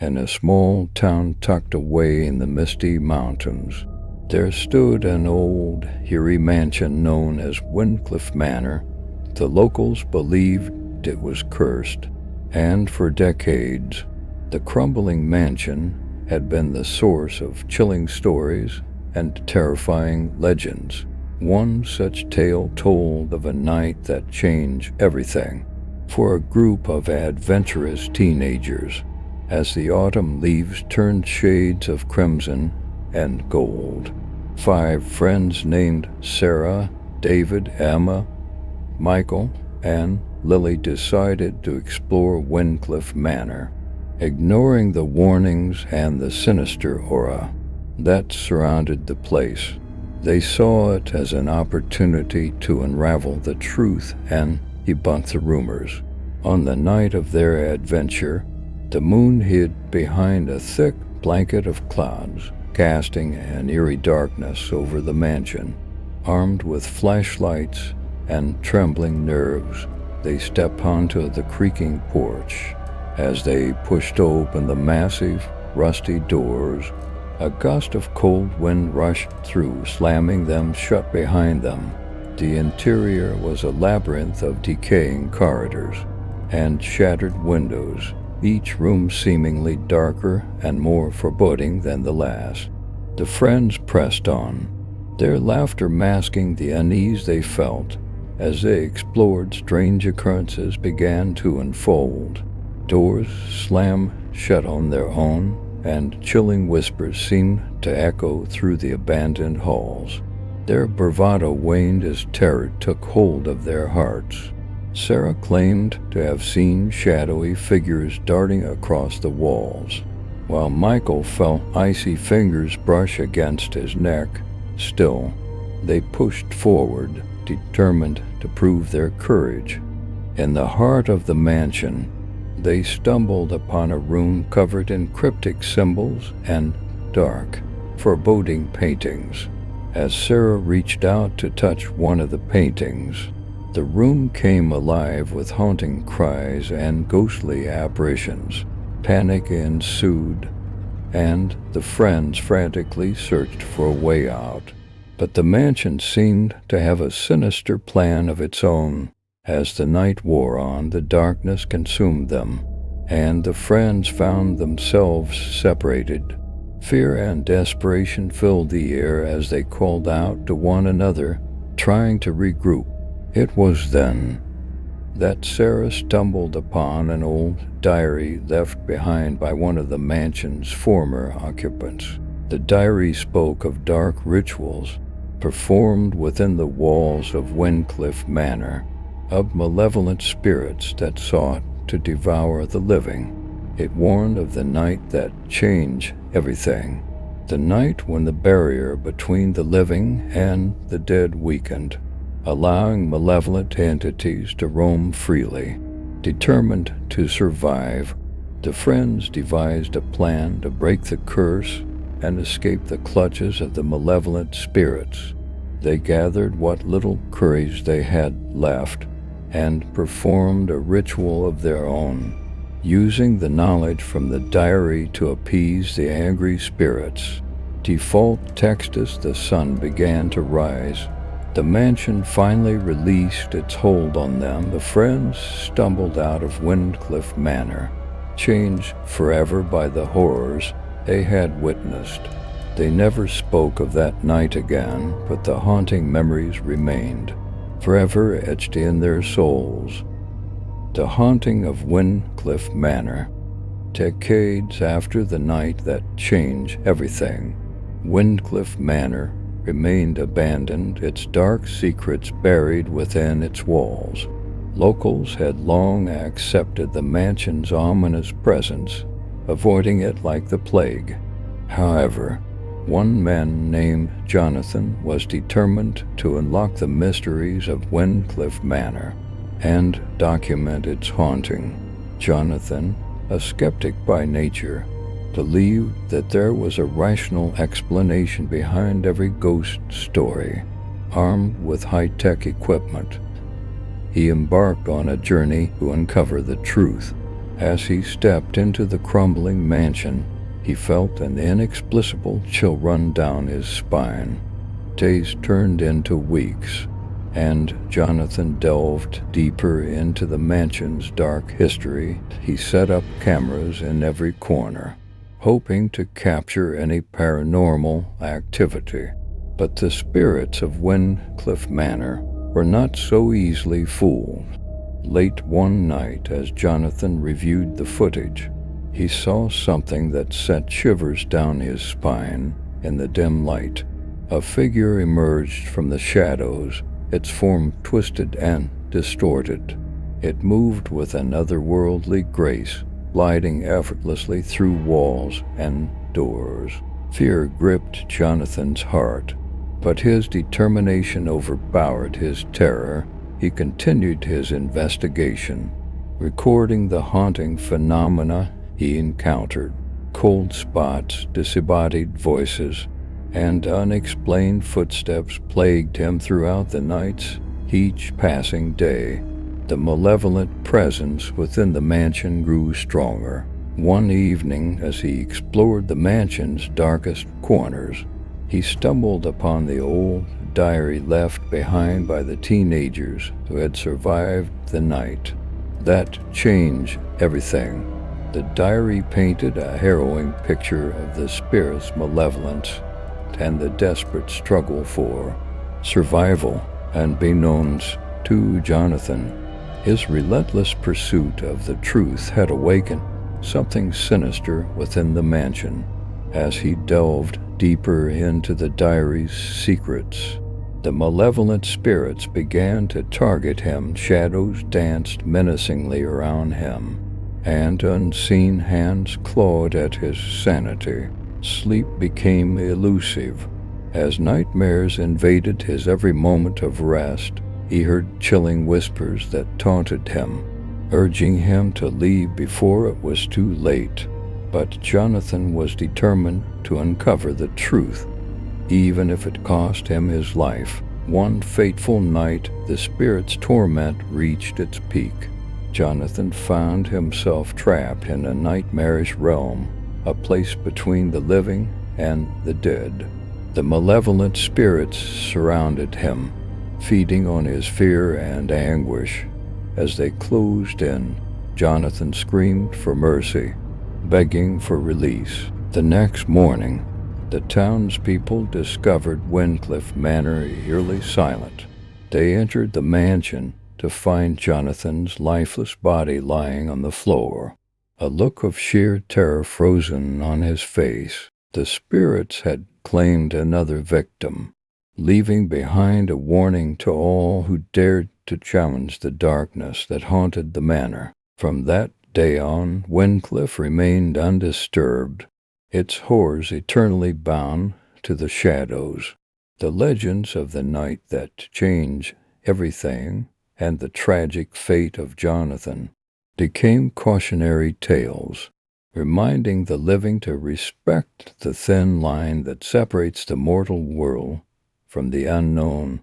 In a small town tucked away in the misty mountains, there stood an old, eerie mansion known as 𝗏𝘂𝗀𝗱 Manor. The locals believed it was cursed, and for decades, the crumbling mansion had been the source of chilling stories and terrifying legends. One such tale told of a night that changed everything for a group of adventurous teenagers as the autumn leaves turned shades of crimson and gold. 5 friends named Sarah, David, Emma, Michael, and Lily decided to explore 𝗏𝘂𝗀𝗱 Manor, ignoring the warnings and the sinister aura that surrounded the place. They saw it as an opportunity to unravel the truth and debunk the rumors. On the night of their adventure, the moon hid behind a thick blanket of clouds, casting an eerie darkness over the mansion. Armed with flashlights and trembling nerves, they stepped onto the creaking porch. As they pushed open the massive, rusty doors, a gust of cold wind rushed through, slamming them shut behind them. The interior was a labyrinth of decaying corridors and shattered windows, each room seemingly darker and more foreboding than the last. The friends pressed on, their laughter masking the unease they felt as they explored. Strange occurrences began to unfold. Doors slammed shut on their own, and chilling whispers seemed to echo through the abandoned halls. Their bravado waned as terror took hold of their hearts. Sarah claimed to have seen shadowy figures darting across the walls, while Michael felt icy fingers brush against his neck. Still, they pushed forward, determined to prove their courage. In the heart of the mansion, they stumbled upon a room covered in cryptic symbols and dark, foreboding paintings. As Sarah reached out to touch one of the paintings, the room came alive with haunting cries and ghostly apparitions. Panic ensued, and the friends frantically searched for a way out. But the mansion seemed to have a sinister plan of its own. As the night wore on, the darkness consumed them, and the friends found themselves separated. Fear and desperation filled the air as they called out to one another, trying to regroup. It was then that Sarah stumbled upon an old diary left behind by one of the mansion's former occupants. The diary spoke of dark rituals performed within the walls of 𝗏𝘂𝗀𝗱 Manor, of malevolent spirits that sought to devour the living. It warned of the night that changed everything, the night when the barrier between the living and the dead weakened, allowing malevolent entities to roam freely. Determined to survive, the friends devised a plan to break the curse and escape the clutches of the malevolent spirits. They gathered what little courage they had left and performed a ritual of their own, using the knowledge from the diary to appease the angry spirits. Default text: as the sun began to rise, the mansion finally released its hold on them. The friends stumbled out of 𝗏𝘂𝗀𝗱 Manor, changed forever by the horrors they had witnessed. They never spoke of that night again, but the haunting memories remained, forever etched in their souls. The haunting of 𝗏𝘂𝗀𝗱 Manor. Decades after the night that changed everything, 𝗏𝘂𝗀𝗱 Manor remained abandoned, its dark secrets buried within its walls. Locals had long accepted the mansion's ominous presence, avoiding it like the plague. However, one man named Jonathan was determined to unlock the mysteries of 𝗏𝘂𝗀𝗱 Manor and document its haunting. Jonathan, a skeptic by nature, believed that there was a rational explanation behind every ghost story. Armed with high-tech equipment, he embarked on a journey to uncover the truth. As he stepped into the crumbling mansion, he felt an inexplicable chill run down his spine. Days turned into weeks, and Jonathan delved deeper into the mansion's dark history. He set up cameras in every corner, hoping to capture any paranormal activity. But the spirits of Windcliff Manor were not so easily fooled. Late one night, as Jonathan reviewed the footage, he saw something that sent shivers down his spine. In the dim light, a figure emerged from the shadows, its form twisted and distorted. It moved with an otherworldly grace, gliding effortlessly through walls and doors. Fear gripped Jonathan's heart, but his determination overpowered his terror. He continued his investigation, recording the haunting phenomena he encountered. Cold spots, disembodied voices, and unexplained footsteps plagued him throughout the nights. Each passing day, the malevolent presence within the mansion grew stronger. One evening, as he explored the mansion's darkest corners, he stumbled upon the old diary left behind by the teenagers who had survived the night. That changed everything. The diary painted a harrowing picture of the spirit's malevolence and the desperate struggle for survival. And beknownst to Jonathan, his relentless pursuit of the truth had awakened something sinister within the mansion. As he delved deeper into the diary's secrets, the malevolent spirits began to target him. Shadows danced menacingly around him, and unseen hands clawed at his sanity. Sleep became elusive. As nightmares invaded his every moment of rest, he heard chilling whispers that taunted him, urging him to leave before it was too late. But Jonathan was determined to uncover the truth, even if it cost him his life. One fateful night, the spirit's torment reached its peak. Jonathan found himself trapped in a nightmarish realm, a place between the living and the dead. The malevolent spirits surrounded him, feeding on his fear and anguish. As they closed in, Jonathan screamed for mercy, begging for release. The next morning, the townspeople discovered Windcliff Manor eerily silent. They entered the mansion to find Jonathan's lifeless body lying on the floor, a look of sheer terror frozen on his face. The spirits had claimed another victim, leaving behind a warning to all who dared to challenge the darkness that haunted the manor. From that day on, Windcliff remained undisturbed, its horrors eternally bound to the shadows. The legends of the night that changed everything and the tragic fate of Jonathan became cautionary tales, reminding the living to respect the thin line that separates the mortal world from the unknown.